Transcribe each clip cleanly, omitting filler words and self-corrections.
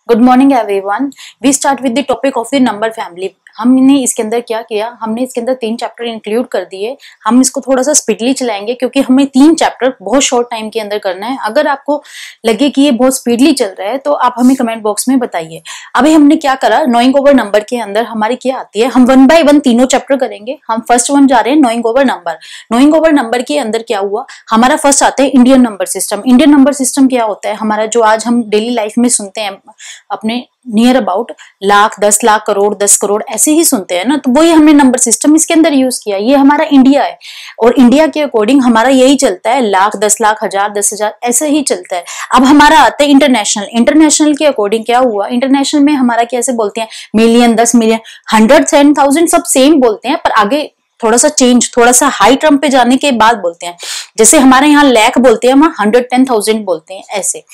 Good morning everyone. We start with the topic of the number family. हमने इसके अंदर क्या किया, हमने इसके अंदर 3 चैप्टर इंक्लूड कर दिए। हम इसको थोड़ा सा स्पीडली चलाएंगे क्योंकि हमें 3 चैप्टर बहुत शॉर्ट टाइम के अंदर करना है। अगर आपको लगे कि ये बहुत स्पीडली चल रहा है तो आप हमें कमेंट बॉक्स में बताइए। अभी हमने क्या करा, नोइंग ओवर नंबर के अंदर हमारी क्या आती है, हम 1 बाय 1 तीनों चैप्टर करेंगे। हम फर्स्ट वन जा रहे हैं knowing over number. Knowing over number के अंदर क्या हुआ, हमारा फर्स्ट आता है Indian number system. Indian number system क्या होता है हमारा, जो आज हम डेली लाइफ में सुनते हैं अपने नियर अबाउट लाख, 10 लाख, करोड़, 10 करोड़ ऐसे ही सुनते हैं ना, तो वही हमने नंबर सिस्टम इसके अंदर यूज किया। ये हमारा इंडिया है और इंडिया के अकॉर्डिंग हमारा यही चलता है, लाख, 10 लाख, हजार, 10,000 ऐसे ही चलता है। अब हमारा आता है इंटरनेशनल। इंटरनेशनल के अकॉर्डिंग क्या हुआ, इंटरनेशनल में हमारा कैसे बोलते हैं, मिलियन, 10 मिलियन, 100, 10,000 सब सेम बोलते हैं, पर आगे थोड़ा सा चेंज, थोड़ा सा हाई टर्म पे जाने के बाद बोलते हैं। जैसे हमारे यहाँ लाख बोलते हैं, वहां 110,000 बोलते हैं ऐसे।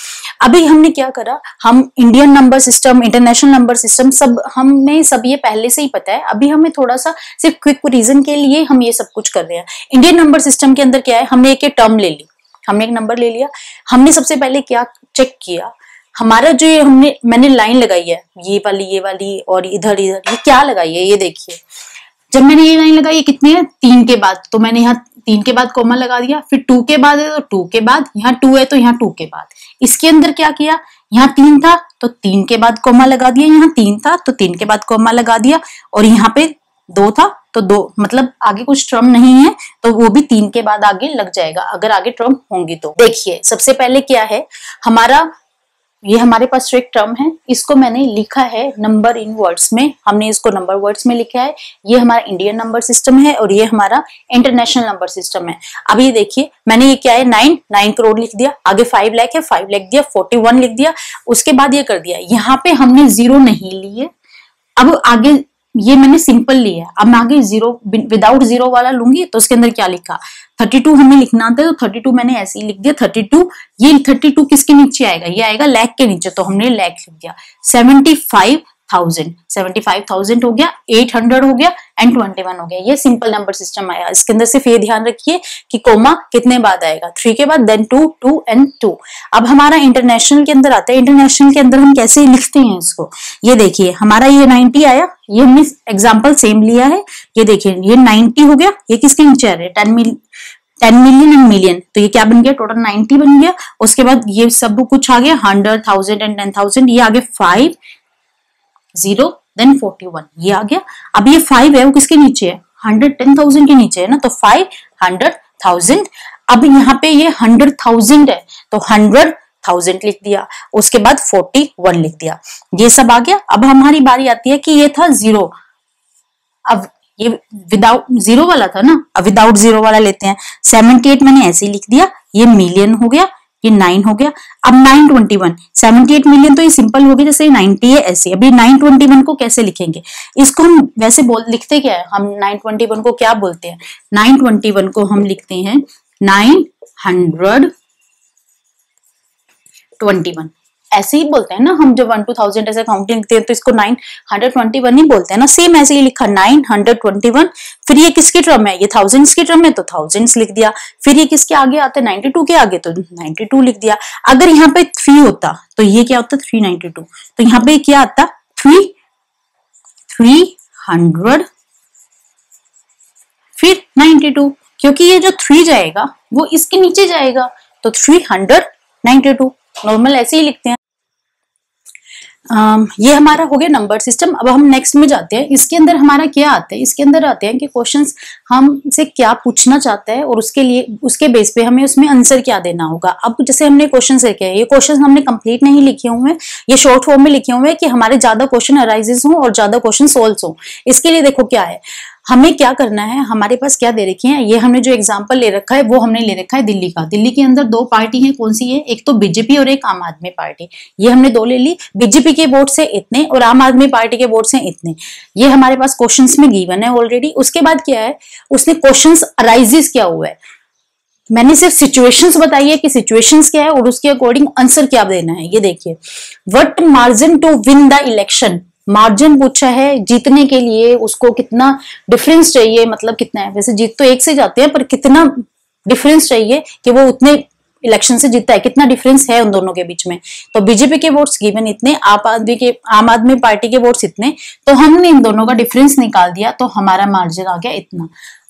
अभी हमने क्या करा, हम Indian number system, international number system सब हमें सब ये पहले से ही पता है। अभी हमें थोड़ा सा सिर्फ क्विक रीजन के लिए हम ये सब कुछ कर रहे हैं। इंडियन नंबर सिस्टम के अंदर क्या है, हमने एक टर्म ले ली, हमने एक नंबर ले लिया। हमने सबसे पहले क्या चेक किया, हमारा जो ये मैंने लाइन लगाई है, ये वाली और इधर ये क्या लगाई है, ये देखिए। जब मैंने ये लाइन लगाई, कितने है 3 के बाद, तो मैंने यहाँ 3 के बाद कोमा लगा दिया। फिर 2 के बाद है तो 2 के बाद, यहाँ 2 है तो यहाँ 2 के बाद। इसके अंदर क्या किया, यहाँ 3 था तो 3 के बाद कोमा लगा दिया, यहाँ 3 था तो 3 के बाद कोमा लगा दिया, और यहाँ पे 2 था तो 2, मतलब आगे कुछ टर्म नहीं है तो वो भी 3 के बाद आगे लग जाएगा, अगर आगे टर्म होंगी तो। देखिए सबसे पहले क्या है हमारा, ये हमारे पास एक टर्म है, इसको मैंने लिखा है नंबर इन वर्ड्स में, हमने इसको नंबर वर्ड्स में लिखा है। ये हमारा इंडियन नंबर सिस्टम है और ये हमारा इंटरनेशनल नंबर सिस्टम है। अब ये देखिए मैंने ये क्या है, 9 करोड़ लिख दिया, आगे 5 लाख है, 5 लाख दिया, 41 लिख दिया, उसके बाद ये कर दिया। यहाँ पे हमने जीरो नहीं लिए, अब आगे ये मैंने सिंपल लिया है। अब मैं आगे जीरो विदाउट जीरो वाला लूंगी तो उसके अंदर क्या लिखा, 32 हमें लिखना था तो 32 मैंने ऐसे ही लिख दिया। 32, ये 32 किसके नीचे आएगा, ये आएगा लाख के नीचे, तो हमने लाख लिख दिया। 75,000 हो गया, 800 हो गया एंड 21 हो गया। ये सिंपल नंबर सिस्टम आया। इसके अंदर सिर्फ ये ध्यान रखिए कि कोमा कितने बाद आएगा, 3 के बाद, देन 2, 2 एंड 2। अब हमारा इंटरनेशनल के अंदर आता है। इंटरनेशनल के अंदर हम कैसे लिखते हैं इसको, ये देखिए हमारा ये 90 आया, ये हमने एग्जाम्पल सेम लिया है। ये देखिए ये 90 हो गया, ये किसके नीचे आ रहा है, 10 मिलियन एंड मिलियन, तो ये क्या बन गया, टोटल 90 बन गया। उसके बाद ये सब कुछ आ गया, 100, 1000 एंड 10,000, ये आगे 5, 0, देन 41, ये आ गया। अब ये 5 है वो किसके नीचे है, 110,000 के नीचे है ना, तो 500,000। अब यहाँ पे ये 100,000 है तो 100,000 लिख दिया, उसके बाद 41 लिख दिया, ये सब आ गया। अब हमारी बारी आती है कि ये था 0, अब ये विदाउट जीरो वाला था ना, अब विदाउट जीरो वाला लेते हैं। 78 मैंने ऐसे ही लिख दिया, ये मिलियन हो गया, ये 9 हो गया। अब 921, 78 मिलियन तो ये सिंपल हो गया, जैसे 90 है ऐसे। अभी 921 को कैसे लिखेंगे, इसको हम वैसे लिखते क्या है, हम 921 को क्या बोलते हैं, 921 को हम लिखते हैं 921, ऐसे ही बोलते हैं ना हम, जब 1 to 1000 ऐसे काउंटिंग लिखते हैं तो इसको 921 ही बोलते हैं ना, सेम ऐसे ही लिखा 921। फिर ये किसकी टर्म है, ये थाउजेंड्स की टर्म है तो थाउजेंड्स लिख दिया। फिर ये किसके आगे आते हैं, 92 के आगे, तो 92 लिख दिया। अगर यहाँ पे 3 होता तो ये क्या होता, 392, तो यहाँ पे क्या आता, 300 फिर 92, क्योंकि ये जो 3 जाएगा वो इसके नीचे जाएगा, तो 392 नॉर्मल ऐसे ही लिखते हैं। ये हमारा हो गया नंबर सिस्टम। अब हम नेक्स्ट में जाते हैं। इसके अंदर हमारा क्या आता है, इसके अंदर आते हैं कि क्वेश्चंस हमसे क्या पूछना चाहता है और उसके लिए उसके बेस पे हमें उसमें आंसर क्या देना होगा। अब जैसे हमने क्वेश्चन लिखे हैं, ये क्वेश्चन हमने कंप्लीट नहीं लिखे हुए हैं, ये शॉर्ट फॉर्म में लिखे हुए हैं कि हमारे ज्यादा क्वेश्चन अराइजेस हों और ज्यादा क्वेश्चन सोल्व हों। इसके लिए देखो क्या है, हमें क्या करना है, हमारे पास क्या दे रखी है, ये हमने जो एग्जांपल ले रखा है वो हमने ले रखा है दिल्ली का। दिल्ली के अंदर 2 पार्टी है, कौन सी है, एक तो बीजेपी और एक आम आदमी पार्टी। ये हमने 2 ले ली, बीजेपी के वोट से इतने और आम आदमी पार्टी के वोट से इतने। ये हमारे पास क्वेश्चंस में गिवन है ऑलरेडी। उसके बाद क्या है, उसने क्वेश्चंस अराइजेस क्या हुआ है, मैंने सिर्फ सिचुएशंस बताई है कि सिचुएशंस क्या है और उसके अकॉर्डिंग आंसर क्या देना है। ये देखिए, what margin to win the election, margin पूछा है जीतने के लिए, उसको कितना डिफरेंस चाहिए, मतलब कितना है, वैसे जीत तो एक से जाते हैं पर कितना डिफरेंस चाहिए कि वो उतने इलेक्शन से जीता है, कितना डिफरेंस है उन दोनों के बीच में। तो बीजेपी के वोट्स गिवन इतने, आम आदमी पार्टी के वोट्स इतने, तो हमने इन दोनों का डिफरेंस निकाल दिया, तो हमारा मार्जिन आ गया इतना।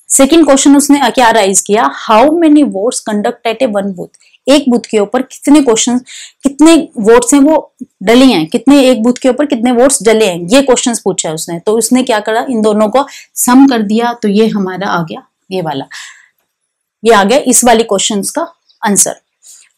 सेकेंड क्वेश्चन उसने क्या राइज किया, how many votes conduct at a one booth, एक बूथ के ऊपर कितने क्वेश्चन, कितने वोट्स हैं वो डले हैं, कितने एक बूथ के ऊपर कितने वोट्स डले हैं, ये क्वेश्चंस पूछा है उसने। तो उसने क्या करा, इन दोनों को सम कर दिया, तो ये हमारा आ गया ये वाला, ये आ गया इस वाली क्वेश्चंस का आंसर।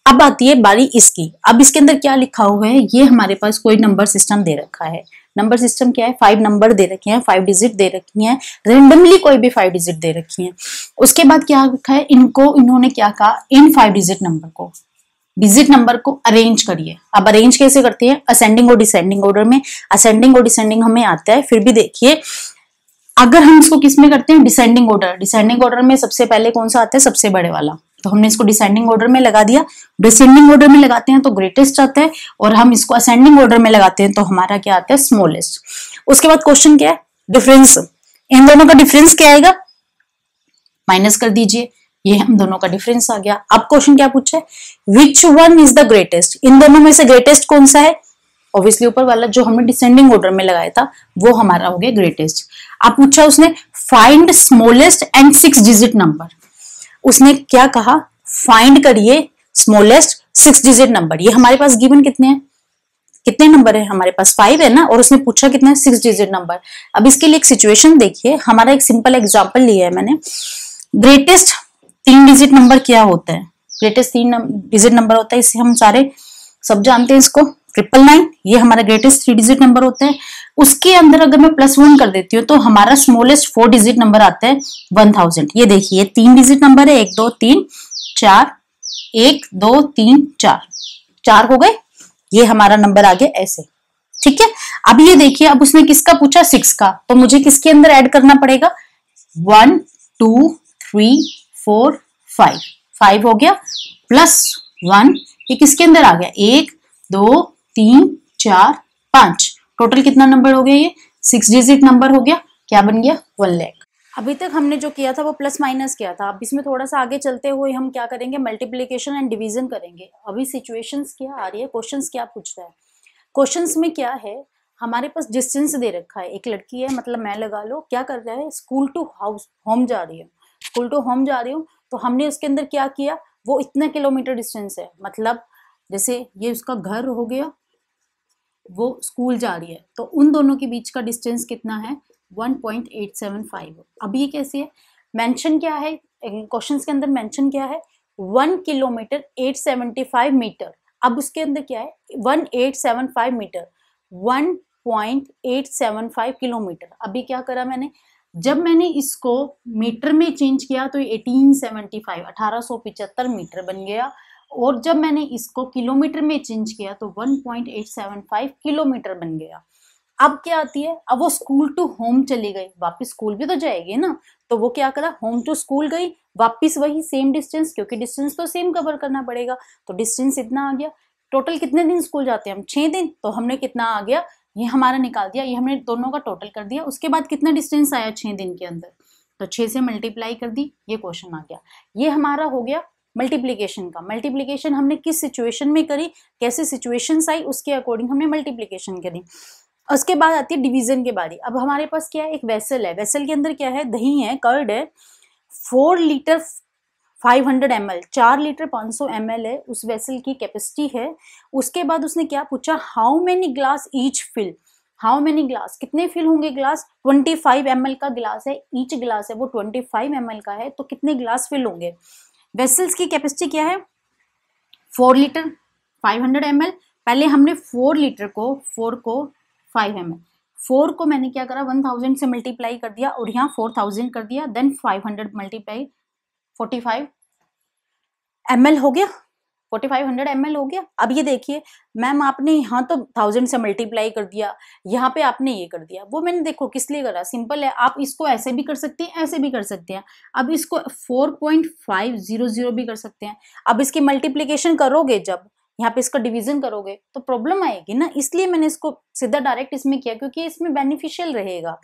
अब आती है बारी इसकी। अब इसके अंदर क्या लिखा हुआ है, ये हमारे पास कोई नंबर सिस्टम दे रखा है। नंबर सिस्टम क्या है, 5 नंबर दे रखे हैं, 5 डिजिट दे रखी हैं, रेंडमली कोई भी 5 डिजिट दे रखी हैं। उसके बाद क्या लिखा है, इन्होंने क्या कहा, इन 5 डिजिट नंबर को अरेंज करिए। अब अरेंज कैसे करते हैं, असेंडिंग और डिसेंडिंग ऑर्डर में। असेंडिंग और डिसेंडिंग हमें आता है, फिर भी देखिए अगर हम इसको किस में करते हैं, डिसेंडिंग ऑर्डर में सबसे पहले कौन सा आता है, सबसे बड़े वाला, तो हमने इसको डिसेंडिंग ऑर्डर में लगा दिया। डिसेंडिंग ऑर्डर में लगाते हैं तो ग्रेटेस्ट आता है, और हम इसको असेंडिंग ऑर्डर में लगाते हैं तो हमारा क्या आता है, स्मॉलेस्ट। उसके बाद क्वेश्चन क्या है, डिफरेंस, इन दोनों का डिफरेंस क्या आएगा, माइनस कर दीजिए, ये हम दोनों का डिफरेंस आ गया। अब क्वेश्चन क्या पूछा है, which one is the greatest, इन दोनों में से ग्रेटेस्ट कौन सा है, ऑब्वियसली ऊपर वाला जो हमने डिसेंडिंग ऑर्डर में लगाया था वो हमारा हो गया ग्रेटेस्ट। अब पूछा उसने find smallest and 6 digit number, उसने क्या कहा, फाइंड करिए स्मॉलेस्ट 6 डिजिट नंबर। ये हमारे पास गिवन कितने हैं, कितने नंबर है हमारे पास, 5 है ना, और उसने पूछा कितना है, 6 डिजिट नंबर। अब इसके लिए एक सिचुएशन देखिए, हमारा एक सिंपल एग्जांपल लिया है मैंने। ग्रेटेस्ट 3 डिजिट नंबर क्या होता है, ग्रेटेस्ट 3 डिजिट नंबर होता है, इसे हम सारे सब जानते हैं इसको, 999, ये हमारा ग्रेटेस्ट 3 डिजिट नंबर होता है। उसके अंदर अगर मैं +1 कर देती हूँ तो हमारा स्मॉलेस्ट 4 डिजिट नंबर आता है 1000। ये देखिए 3 डिजिट नंबर है, 1 2 3 4, 1 2 3 4, 4 हो गए, ये हमारा नंबर आ गया ऐसे, ठीक है। अब ये देखिए, अब उसने किसका पूछा, 6 का, तो मुझे किसके अंदर ऐड करना पड़ेगा, 1 2 3 4 5, 5 हो गया, +1, ये किसके अंदर आ गया, 1 2 3 4 5, टोटल कितना नंबर हो गया, ये 6 डिजिट नंबर हो गया, क्या बन गया, 1 लाख। अभी तक हमने जो किया था वो प्लस माइनस किया था, अब इसमें थोड़ा सा आगे चलते हुए हम क्या करेंगे, मल्टीप्लिकेशन एंड डिवीजन करेंगे। अभी सिचुएशंस क्या आ रही है, क्वेश्चंस क्या पूछ रहा है, क्वेश्चंस में क्या है, हमारे पास डिस्टेंस दे रखा है, एक लड़की है, मतलब मैं लगा लो, क्या कर रहा है, स्कूल टू होम जा रही है, स्कूल टू होम जा रही हूँ, तो हमने उसके अंदर क्या किया, वो इतना किलोमीटर डिस्टेंस है, मतलब जैसे ये उसका घर हो गया, वो स्कूल जा रही है, तो उन दोनों के बीच का डिस्टेंस कितना है, 1.875। अब ये कैसे है, मेंशन क्या है क्वेश्चंस के अंदर, मेंशन क्या है, 1 किलोमीटर 875 मीटर। अब उसके अंदर क्या है, 1875 मीटर, 1.875 किलोमीटर। अभी क्या करा मैंने, जब मैंने इसको मीटर में चेंज किया तो 1875 1875 मीटर बन गया, और जब मैंने इसको किलोमीटर में चेंज किया तो 1.875 किलोमीटर बन गया। अब क्या आती है, अब वो स्कूल टू होम चली गई, वापस स्कूल भी तो जाएगी ना, तो वो क्या करा, होम टू स्कूल गई, वापस वही सेम डिस्टेंस, क्योंकि डिस्टेंस तो सेम कवर करना पड़ेगा, तो डिस्टेंस इतना आ गया। टोटल कितने दिन स्कूल जाते हैं हम, 6 दिन, तो हमने कितना आ गया, ये हमारा निकाल दिया, ये हमने दोनों का टोटल कर दिया। उसके बाद कितना डिस्टेंस आया 6 दिन के अंदर, तो 6 से मल्टीप्लाई कर दी, ये क्वेश्चन आ गया। ये हमारा हो गया मल्टीप्लिकेशन का। मल्टीप्लिकेशन हमने किस सिचुएशन में करी, कैसे सिचुएशंस आई, उसके अकॉर्डिंग हमने मल्टीप्लिकेशन करी। उसके बाद आती है डिवीजन की बारी। अब हमारे पास क्या है, एक वेसल है, वेसल के अंदर क्या है, दही है, कर्ड है, 4 लीटर 500 ml, 4 लीटर 500 ml है उस वेसल की कैपेसिटी है। उसके बाद उसने क्या पूछा, how many glass each fill, how many glass, कितने फिल होंगे ग्लास, 25 ml का ग्लास है, ईच ग्लास है वो 25 ml का है, तो कितने ग्लास फिल होंगे। वेसल्स की कैपेसिटी क्या है, 4 लीटर 500 ml। पहले हमने 4 लीटर को 4 को 5 ml, 4 को मैंने क्या करा, 1000 से मल्टीप्लाई कर दिया और यहाँ 4000 कर दिया, देन 500 मल्टीप्लाई 45 ml हो गया, 4500 ml हो गया। अब ये देखिए मैम, आपने यहाँ तो 1000 से मल्टीप्लाई कर दिया, यहाँ पे आपने ये कर दिया, वो मैंने देखो किस लिए करा, सिंपल है, आप इसको ऐसे भी कर सकते हैं, ऐसे भी कर सकते हैं। अब इसको 4.500 भी कर सकते हैं। अब इसकी मल्टीप्लीकेशन करोगे, जब यहाँ पे इसका डिवीजन करोगे तो प्रॉब्लम आएगी ना, इसलिए मैंने इसको सीधा डायरेक्ट इसमें किया, क्योंकि इसमें बेनिफिशियल रहेगा।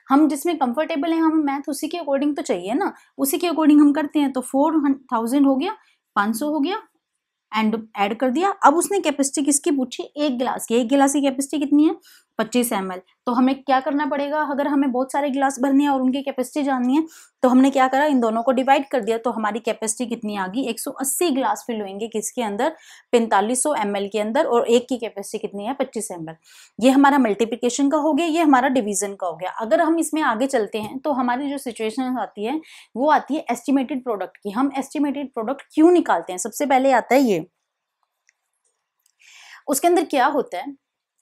हम जिसमें कंफर्टेबल है, हमें मैथ उसी के अकॉर्डिंग तो चाहिए ना, उसी के अकॉर्डिंग हम करते हैं। तो 4000 हो गया, 500 हो गया, एंड ऐड कर दिया। अब उसने कैपेसिटी किसकी पूछी, एक गिलास की। एक गिलास की कैपेसिटी कितनी है, 25 ml। तो हमें क्या करना पड़ेगा, अगर हमें बहुत सारे गिलास भरने हैं और उनकी कैपेसिटी जाननी है तो हमने क्या करा, इन दोनों को डिवाइड कर दिया। तो हमारी कैपेसिटी कितनी आ गई, 180 गिलास फिल होंगे किसके अंदर, 4500 ml के अंदर, और एक की कैपेसिटी कितनी है, 25 ml। ये हमारा मल्टीप्लिकेशन का हो गया, ये हमारा डिवीजन का हो गया। अगर हम इसमें आगे चलते हैं तो हमारी जो सिचुएशन आती है वो आती है एस्टिमेटेड प्रोडक्ट की। हम एस्टिमेटेड प्रोडक्ट क्यों निकालते हैं, सबसे पहले आता है ये। उसके अंदर क्या होता है,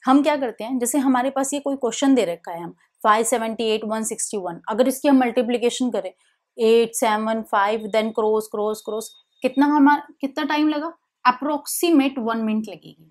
हम क्या करते हैं, जैसे हमारे पास ये कोई क्वेश्चन दे रखा है, हम 578 161, अगर इसकी हम मल्टीप्लिकेशन करें 8 7 5 देन क्रॉस क्रॉस क्रॉस, कितना टाइम लगा, अप्रोक्सीमेट 1 मिनट लगेगी,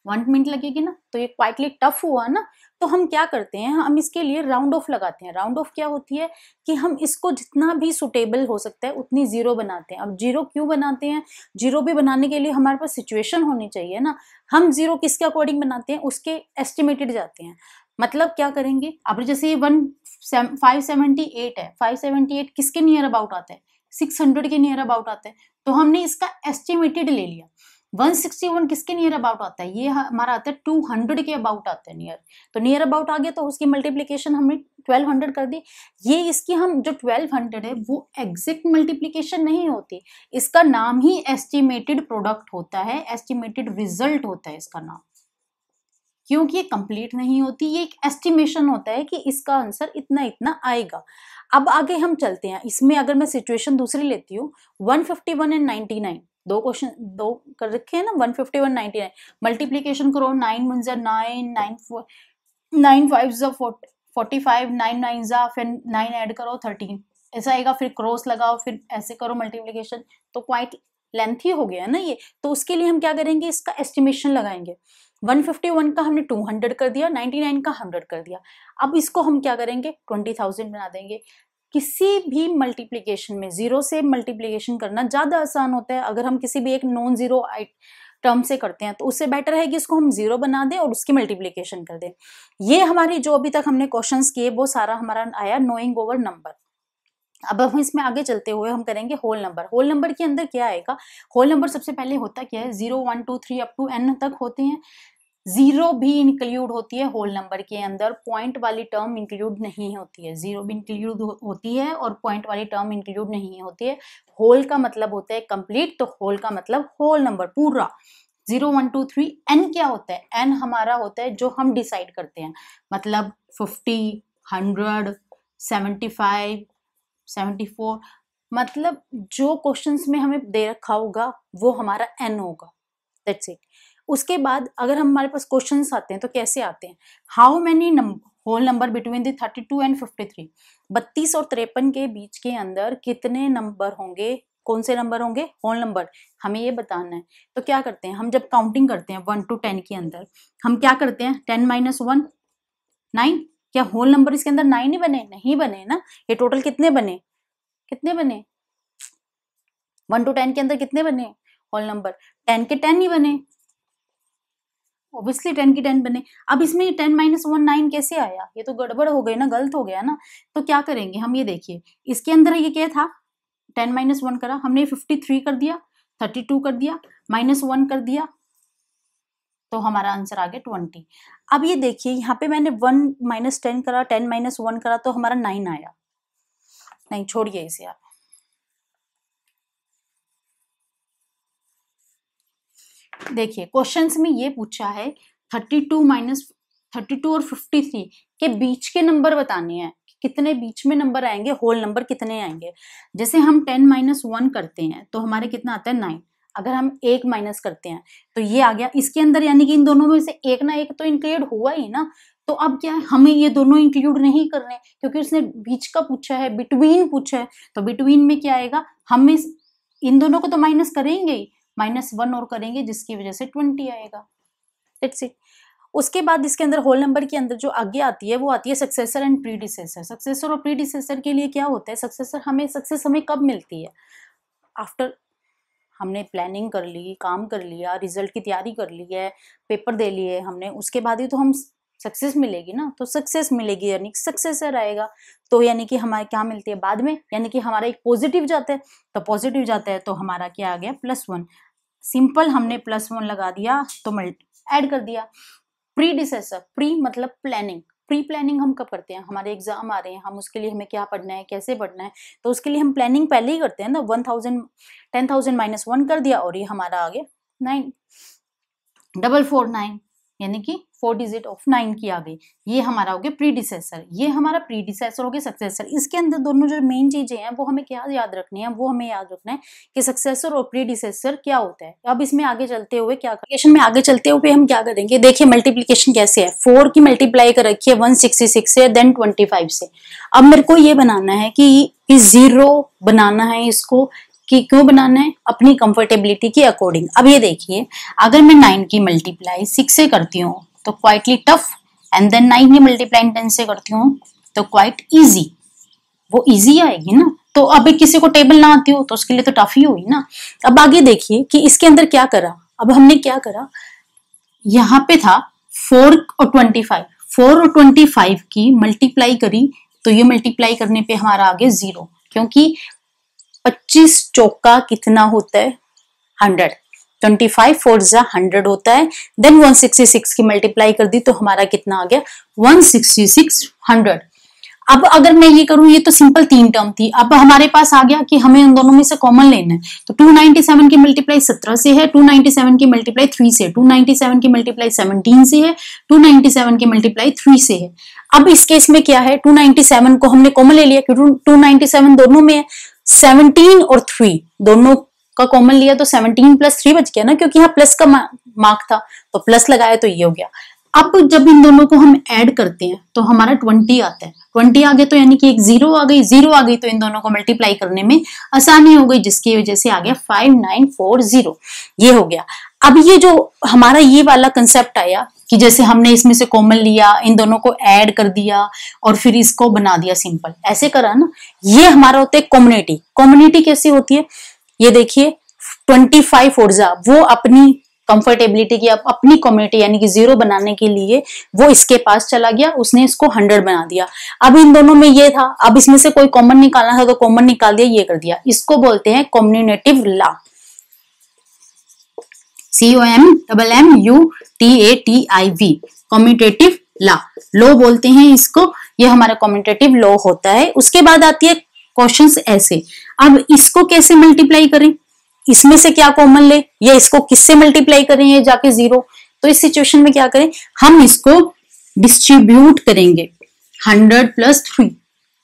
1 मिनट लगेगी ना। तो ये क्वाइटली टफ हुआ ना। तो हम क्या करते हैं, हम इसके लिए राउंड ऑफ लगाते हैं। राउंड ऑफ क्या होती है कि हम इसको जितना भी सुटेबल हो सकता है उतनी जीरो बनाते हैं। अब जीरो क्यों बनाते हैं, जीरो भी बनाने के लिए हमारे पास सिचुएशन होनी चाहिए ना। हम जीरो किसके अकॉर्डिंग बनाते हैं, उसके एस्टिमेटेड जाते हैं। मतलब क्या करेंगे, अब जैसे 578 है, 578 किसके नियर अबाउट आता है, 600 के नियर अबाउट आता है। तो हमने इसका एस्टिमेटेड ले लिया। 161 किसके नियर अबाउट आता है, ये हमारा आता है 200 के अबाउट आता है नियर। तो नियर अबाउट आ गया तो उसकी मल्टीप्लिकेशन हमने 1200 कर दी। ये इसकी हम जो 1200 है वो एग्जैक्ट मल्टीप्लिकेशन नहीं होती, इसका नाम ही एस्टिमेटेड प्रोडक्ट होता है, एस्टिमेटेड रिजल्ट होता है इसका नाम, क्योंकि ये कंप्लीट नहीं होती, ये एक एस्टिमेशन होता है कि इसका आंसर इतना इतना आएगा। अब आगे हम चलते हैं, इसमें अगर मैं सिचुएशन दूसरी लेती हूँ, 151 एंड 99, दो क्वेश्चन दो कर रखे हैं ना, 151 99, मल्टीप्लीकेशन करो, 9 1 जा 9, 9 4, 9 5 जा 45, 9 9 जा, फिर 9 ऐड करो 13, ऐसा आएगा। फिर क्रॉस लगाओ, फिर ऐसे करो मल्टीप्लीकेशन, तो क्वाइट लेंथी हो गया ना ये। तो उसके लिए हम क्या करेंगे, इसका एस्टिमेशन लगाएंगे। 151 का हमने 200 कर दिया, 99 का 100 कर दिया। अब इसको हम क्या करेंगे, 20,000 बना देंगे। किसी भी मल्टीप्लिकेशन में जीरो से मल्टीप्लिकेशन करना ज्यादा आसान होता है। अगर हम किसी भी एक नॉन जीरो टर्म से करते हैं तो उससे बेटर है कि इसको हम जीरो बना दें और उसकी मल्टीप्लिकेशन कर दें। ये हमारी जो अभी तक हमने क्वेश्चंस किए वो सारा हमारा आया नोइंग ओवर नंबर। अब हम इसमें आगे चलते हुए हम करेंगे होल नंबर। होल नंबर के अंदर क्या आएगा, होल नंबर सबसे पहले होता क्या है, 0 1 2 3 अप टू n तक होते हैं। जीरो भी इंक्लूड होती है होल नंबर के अंदर, पॉइंट वाली टर्म इंक्लूड नहीं होती है। जीरो भी इंक्लूड होती है और पॉइंट वाली टर्म इंक्लूड नहीं होती है। होल का मतलब होता है कंप्लीट, तो होल का मतलब होल नंबर पूरा। 0 1 2 3, एन क्या होता है, एन हमारा होता है जो हम डिसाइड करते हैं, मतलब 50 100 75 74, मतलब जो क्वेश्चंस में हमें दे रखा होगा वो हमारा एन होगा, दैट्स इट। उसके बाद अगर हमारे पास क्वेश्चंस आते हैं तो कैसे आते हैं, how many whole number between the 32 and 53, 32 और 53 के बीच के अंदर कितने नंबर होंगे, कौन से नंबर होंगे, होल नंबर, हमें ये बताना है। तो क्या करते हैं, हम जब काउंटिंग करते हैं 1 to 10 के अंदर हम क्या करते हैं, 10 - 1 9, क्या होल नंबर इसके अंदर 9 ही बने, नहीं बने ना। ये टोटल कितने बने, 1 to 10 के अंदर कितने बने होल नंबर, 10 के 10 ही बने, ऑब्वियसली 10 की 10 बने। अब इसमें 10 - 1 9 कैसे आया, ये तो गड़बड़ हो गई ना, गलत हो गया ना। तो क्या करेंगे हम, ये देखिए इसके अंदर ये क्या था, 10 - 1 करा हमने, 53 कर दिया, 32 कर दिया, -1 कर दिया, तो हमारा आंसर आ गया 20। अब ये देखिए यहाँ पे मैंने 1 - 10 करा, 10 - 1 करा, तो हमारा 9 आया। नहीं छोड़िए इसे आप, देखिए क्वेश्चंस में ये पूछा है 32 और 53 के बीच के नंबर बताने हैं, कितने बीच में नंबर आएंगे, होल नंबर कितने आएंगे। जैसे हम 10 - 1 करते हैं तो हमारे कितना आता है 9, अगर हम 1 माइनस करते हैं तो ये आ गया इसके अंदर, यानी कि इन दोनों में से एक ना एक तो इंक्लूड हुआ ही ना। तो अब क्या है, हमें ये दोनों इंक्लूड नहीं करने, क्योंकि उसने बीच का पूछा है, बिटवीन पूछा है, तो बिटवीन में क्या आएगा, हम इन दोनों को तो माइनस करेंगे ही, -1 और करेंगे जिसकी वजह से 20 आएगा, दैट्स इट। उसके बाद इसके अंदर होल नंबर के अंदर जो आगे आती है वो आती है सक्सेसर एंड प्रीडिसेसर। सक्सेसर और प्रीडिसेसर के लिए क्या होता है, सक्सेसर हमें सक्सेस हमें कब मिलती है, आफ्टर हमने प्लानिंग कर ली, काम कर लिया, रिजल्ट की तैयारी कर ली है, पेपर दे लिए हमने, उसके बाद ही तो हम सक्सेस मिलेगी ना। तो सक्सेस मिलेगी यानी सक्सेसर आएगा, तो यानी कि हमारे क्या मिलती है बाद में, यानी कि हमारा एक पॉजिटिव जाता है, तो पॉजिटिव जाता है तो हमारा क्या आ गया +1। सिंपल हमने +1 लगा दिया तो ऐड कर दिया। प्रीडिसेसर, प्री मतलब प्लानिंग, प्री प्लानिंग हम कब करते हैं, हमारे एग्जाम आ रहे हैं, हम उसके लिए हमें क्या पढ़ना है, कैसे पढ़ना है, तो उसके लिए हम प्लानिंग पहले ही करते हैं ना। 10,000 -1 कर दिया और ये हमारा आ गया 9, 449 यानी कि 4 डिजिट ऑफ 9 की आ गई। ये हमारा हो गया प्रीडिसेसर, ये हमारा प्रीडिसेसर हो गया सक्सेसर। इसके अंदर दोनों जो मेन चीजें हैं वो हमें क्या याद रखनी है, वो हमें याद रखना है कि सक्सेसर और प्रीडिसेसर क्या होता है। अब इसमें आगे चलते हुए में आगे चलते हुए हम क्या करेंगे, देखिए मल्टीप्लीकेशन कैसे है। 4 की मल्टीप्लाई कर रखी है 166 से, देन 25 से। अब मेरे को ये बनाना है कि 0 बनाना है इसको, कि क्यों बनाना है, अपनी कंफर्टेबिलिटी के अकॉर्डिंग। अब ये देखिए, अगर मैं 9 की मल्टीप्लाई 6 से करती हूँ तो क्वाइटली टफ, एंड देन 9 की मल्टीप्लाई 10 से करती हूँ तो क्वाइट इजी, वो इजी आएगी ना। तो अब किसी को टेबल ना आती हो तो उसके लिए तो टफ ही होगी ना। अब आगे देखिए कि इसके अंदर क्या करा। अब हमने क्या करा, यहाँ पे था 4 और 25, 4 और 25 की मल्टीप्लाई करी तो ये मल्टीप्लाई करने पे हमारा आ गया 0, क्योंकि 25 चौका कितना होता है 100, 25 4 100 होता है। देन 166 की मल्टीप्लाई कर दी तो हमारा कितना आ गया 166 100। अब अगर मैं ये करूं, ये तो सिंपल 3 टर्म थी, अब हमारे पास आ गया कि हमें उन दोनों में से कॉमन लेना है। तो 297 की मल्टीप्लाई 17 से है, 297 की मल्टीप्लाई 3 से, 297 की मल्टीप्लाई 17 से है, 297 की मल्टीप्लाई 3 से है। अब इस केस में क्या है, 297 को हमने कॉमन ले लिया क्योंकि 297 दोनों में है, 17 और 3 दोनों का कॉमन लिया तो 17 + 3 बच गया ना, क्योंकि यहाँ प्लस का मार्क था तो प्लस लगाया तो ये हो गया। अब जब इन दोनों को हम ऐड करते हैं तो हमारा 20 आता है, 20 आ गया तो यानी कि एक 0 आ गई, 0 आ गई तो इन दोनों को मल्टीप्लाई करने में आसानी हो गई, जिसकी वजह से आ गया 5940, ये हो गया। अब ये जो हमारा ये वाला कंसेप्ट आया कि जैसे हमने इसमें से कॉमन लिया, इन दोनों को ऐड कर दिया और फिर इसको बना दिया सिंपल, ऐसे करा ना, ये हमारा होता है कम्युनिटी। कम्युनिटी कैसी होती है, ये देखिए 25 4 वो अपनी कंफर्टेबिलिटी की, अपनी कम्युनिटी यानी कि 0 बनाने के लिए वो इसके पास चला गया, उसने इसको 100 बना दिया। अब इन दोनों में ये था, अब इसमें से कोई कॉमन निकालना था तो कॉमन निकाल दिया, ये कर दिया। इसको बोलते हैं कम्युनिटिव लॉ, COMMUTATIV, कम्यूटेटिव लॉ बोलते हैं इसको, ये हमारा कम्यूटेटिव लॉ होता है। उसके बाद आती है क्वेश्चंस ऐसे, अब इसको कैसे मल्टीप्लाई करें, इसमें से क्या कॉमन ले, या इसको किससे मल्टीप्लाई करें ये जाके 0। तो इस सिचुएशन में क्या करें, हम इसको डिस्ट्रीब्यूट करेंगे 100 + 3,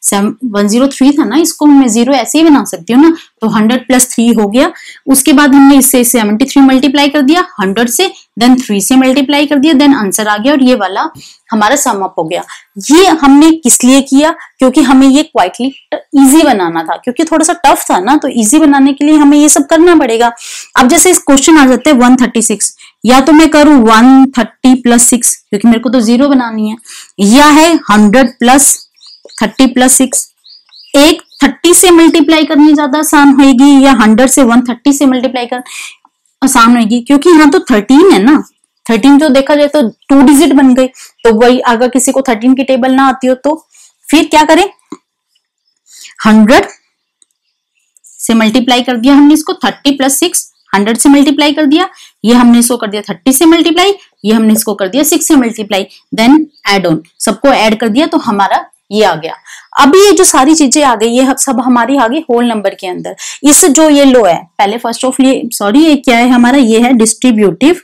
103 था ना, इसको मैं 0 ऐसे ही बना सकती हूँ ना, तो 100 + 3 हो गया। उसके बाद हमने इससे 73 मल्टीप्लाई कर दिया 100 से, देन 3 से मल्टीप्लाई कर दिया, देन आंसर आ गया और ये वाला हमारा सम अप हो गया। ये हमने किस लिए किया, क्योंकि हमें ये क्वाइटली इजी बनाना था, क्योंकि थोड़ा सा टफ था ना, तो इजी बनाने के लिए हमें ये सब करना पड़ेगा। अब जैसे इस क्वेश्चन आ जाते हैं 136, या तो मैं करूं 130 + 6 क्योंकि मेरे को तो 0 बनानी है, या है 100 + 30 + 6। एक 30 से मल्टीप्लाई करनी ज्यादा आसान होगी या 100 से 130 से मल्टीप्लाई कर आसान होगी, क्योंकि यहाँ तो 13 है ना, 13 जो देखा जाए तो 2 डिजिट बन गई। तो वही अगर किसी को 13 की टेबल ना आती हो तो फिर क्या करें, 100 से मल्टीप्लाई कर दिया हमने इसको, 30 + 6 100 से मल्टीप्लाई कर दिया, ये हमने इसको कर दिया 30 से मल्टीप्लाई, ये हमने इसको कर दिया 6 से मल्टीप्लाई, देन ऐड ऑन, सबको ऐड कर दिया तो हमारा ये आ गया। अब ये जो सारी चीजें आ गई, ये सब हमारी आ गई होल नंबर के अंदर। इस जो ये लो है, पहले फर्स्ट ऑफ ये सॉरी ये क्या है हमारा, ये है डिस्ट्रीब्यूटिव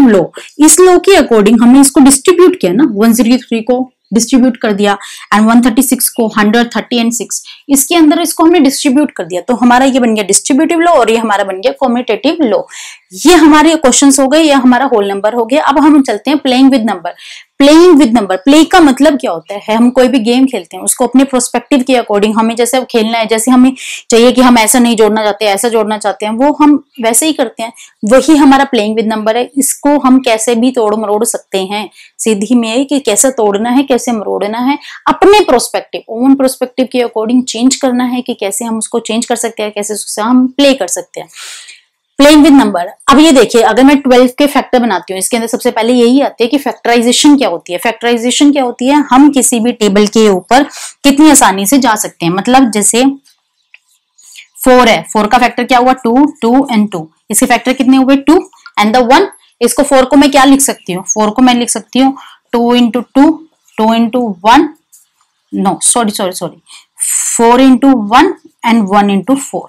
लो। इस लो के अकॉर्डिंग हमने इसको डिस्ट्रीब्यूट किया ना, 103 को डिस्ट्रीब्यूट कर दिया एंड 136 को 100 30 एंड 6 इसके अंदर इसको हमने डिस्ट्रीब्यूट कर दिया, तो हमारा ये बन गया डिस्ट्रीब्यूटिव लो और ये हमारा बन गया कम्यूटेटिव लो। ये हमारे क्वेश्चंस हो गए, ये हमारा होल नंबर हो गया। अब हम चलते हैं playing with number. Playing with number, play का मतलब क्या होता है, हम कोई भी गेम खेलते हैं उसको अपने प्रोस्पेक्टिव के अकॉर्डिंग हमें जैसे खेलना है, जैसे हमें चाहिए कि हम ऐसा नहीं जोड़ना चाहते ऐसा जोड़ना चाहते हैं, वो हम वैसे ही करते हैं, वही हमारा प्लेइंग विद नंबर है। इसको हम कैसे भी तोड़ मरोड़ सकते हैं, सीधी में कि कैसे तोड़ना है कैसे मरोड़ना है, अपने प्रोस्पेक्टिव ओन प्रोस्पेक्टिव के अकॉर्डिंग चेंज करना है कि कैसे हम उसको चेंज कर सकते हैं, कैसे उससे हम प्ले कर सकते हैं। Playing with number. अब ये देखिए, अगर मैं 12 के फैक्टर बनाती हूँ, इसके अंदर सबसे पहले यही आते हैं कि फैक्टराइजेशन क्या होती है। फैक्टराइजेशन क्या होती है, हम किसी भी टेबल के ऊपर कितनी आसानी से जा सकते हैं। मतलब जैसे 4 है, 4 का फैक्टर क्या हुआ 2, 2 एंड 2, इसके फैक्टर कितने हुए 2 एंड द 1। इसको 4 को मैं क्या लिख सकती हूँ, 4 को मैं लिख सकती हूँ 2 into 2, 2 into 1, no sorry 4 into 1 and 1 into 4,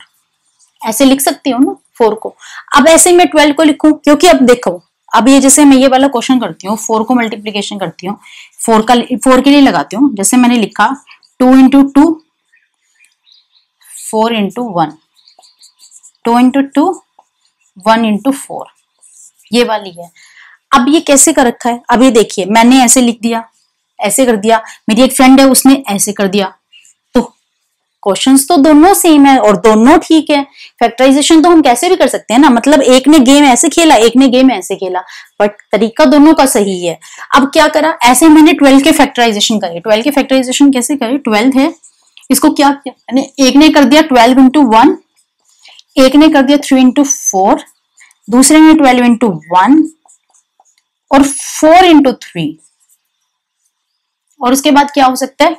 ऐसे लिख सकती हूँ ना 4 को। अब ऐसे मैं 12 को लिखूं, क्योंकि अब देखो अब ये जैसे मैं ये वाला क्वेश्चन करती हूँ, 4 को मल्टीप्लीकेशन करती हूँ, 4 के लिए लगाती हूँ, जैसे मैंने लिखा 2 इंटू 2, 4 इंटू 1, 2 इंटू 2, 1 इंटू 4, ये वाली है। अब ये कैसे कर रखा है, अब ये देखिए मैंने ऐसे लिख दिया, ऐसे कर दिया, मेरी एक फ्रेंड है उसने ऐसे कर दिया, तो क्वेश्चंस तो दोनों सेम है और दोनों ठीक है। फैक्टराइजेशन तो हम कैसे भी कर सकते हैं ना, मतलब एक ने गेम ऐसे खेला, एक ने गेम ऐसे खेला, बट तरीका दोनों का सही है। अब क्या करा, ऐसे मैंने 12 के फैक्टराइजेशन करे। 12 के फैक्टराइजेशन कैसे करे, 12 है, इसको क्या किया मैंने, एक ने कर दिया 12 इंटू 1, एक ने कर दिया 3 इंटू 4, दूसरे ने 12 इंटू 1 और 4 इंटू 3, और उसके बाद क्या हो सकता है,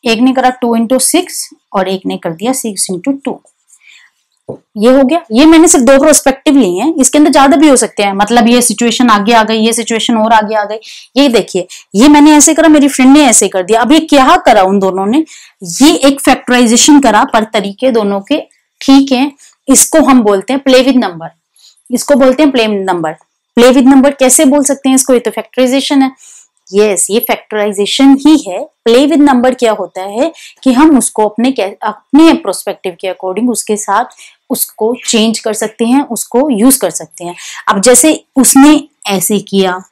एक ने करा 2 इंटू 6 और एक ने कर दिया 6 इंटू 2, ये हो गया। ये मैंने सिर्फ 2 प्रोस्पेक्टिव लिए हैं, इसके अंदर ज्यादा भी हो सकते हैं, मतलब ये सिचुएशन आगे आ गई, ये सिचुएशन और आगे आ गई। ये देखिए ये मैंने ऐसे करा, मेरी फ्रेंड ने ऐसे कर दिया। अब ये क्या करा उन दोनों ने, ये एक फैक्टराइजेशन करा, पर तरीके दोनों के ठीक है। इसको हम बोलते हैं प्ले विद नंबर, इसको बोलते हैं play with number. Play with number कैसे बोल सकते हैं इसको, ये तो फैक्टराइजेशन है। यस ये फैक्टराइजेशन ही है। प्ले विद नंबर क्या होता है कि हम उसको अपने प्रोस्पेक्टिव के अकॉर्डिंग उसके साथ उसको चेंज कर सकते हैं, उसको यूज कर सकते हैं। अब जैसे उसने ऐसे किया,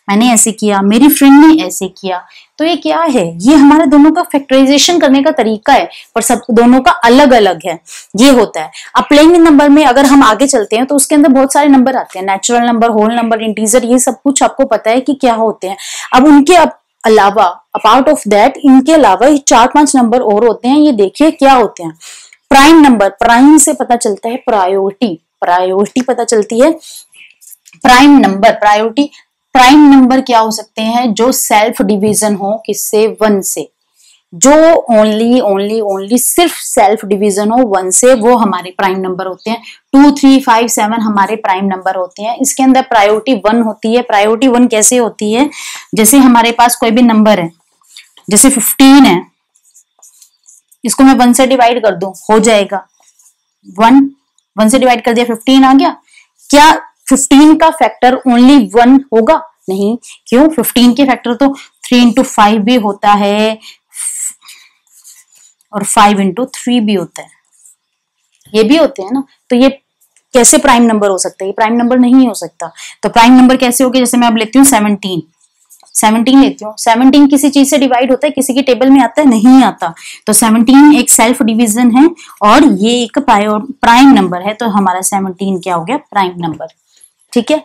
मैंने ऐसे किया, मेरी फ्रेंड ने ऐसे किया, तो ये क्या है, ये हमारे दोनों का फैक्टराइजेशन करने का तरीका है, पर सब दोनों का अलग अलग है, ये होता है। अब प्लेइंग विद नंबर में अगर हम आगे चलते हैं तो उसके अंदर बहुत सारे नंबर आते हैं, natural number, whole number, integer, ये सब कुछ आपको पता है कि क्या होते हैं। अब उनके अलावा अपार्ट ऑफ दैट इनके अलावा 4-5 नंबर और होते हैं, ये देखिए क्या होते हैं। प्राइम नंबर, प्राइम से पता चलता है प्रायोरिटी, प्रायोरिटी पता चलती है। Prime number, priority, prime number क्या हो सकते हैं, जो सेल्फ डिवीजन हो किससे, 1 से, जो ओनली सिर्फ सेल्फ डिवीजन हो 1 से, वो हमारे प्राइम नंबर होते हैं। 2, 3, 5, 7 हमारे प्राइम नंबर होते हैं। इसके अंदर प्रायोरिटी 1 होती है। प्रायोरिटी 1 कैसे होती है, जैसे हमारे पास कोई भी नंबर है, जैसे 15 है, इसको मैं 1 से डिवाइड कर दूं, हो जाएगा 1 से डिवाइड कर दिया 15 आ गया। क्या 15 का फैक्टर ओनली 1 होगा, नहीं, क्यों, 15 के फैक्टर तो 3 इंटू 5 भी होता है और 5 इंटू 3 भी होता है, ये भी होते हैं ना। तो ये कैसे प्राइम नंबर हो सकता है, ये प्राइम नंबर नहीं हो सकता। तो प्राइम नंबर कैसे हो गया, जैसे मैं अब लेती हूँ 17 लेती हूँ। 17 किसी चीज से डिवाइड होता है, किसी की टेबल में आता है, नहीं आता। तो 17 एक सेल्फ डिवीजन है और ये एक प्राइम नंबर है, तो हमारा 17 क्या हो गया, प्राइम नंबर। ठीक है,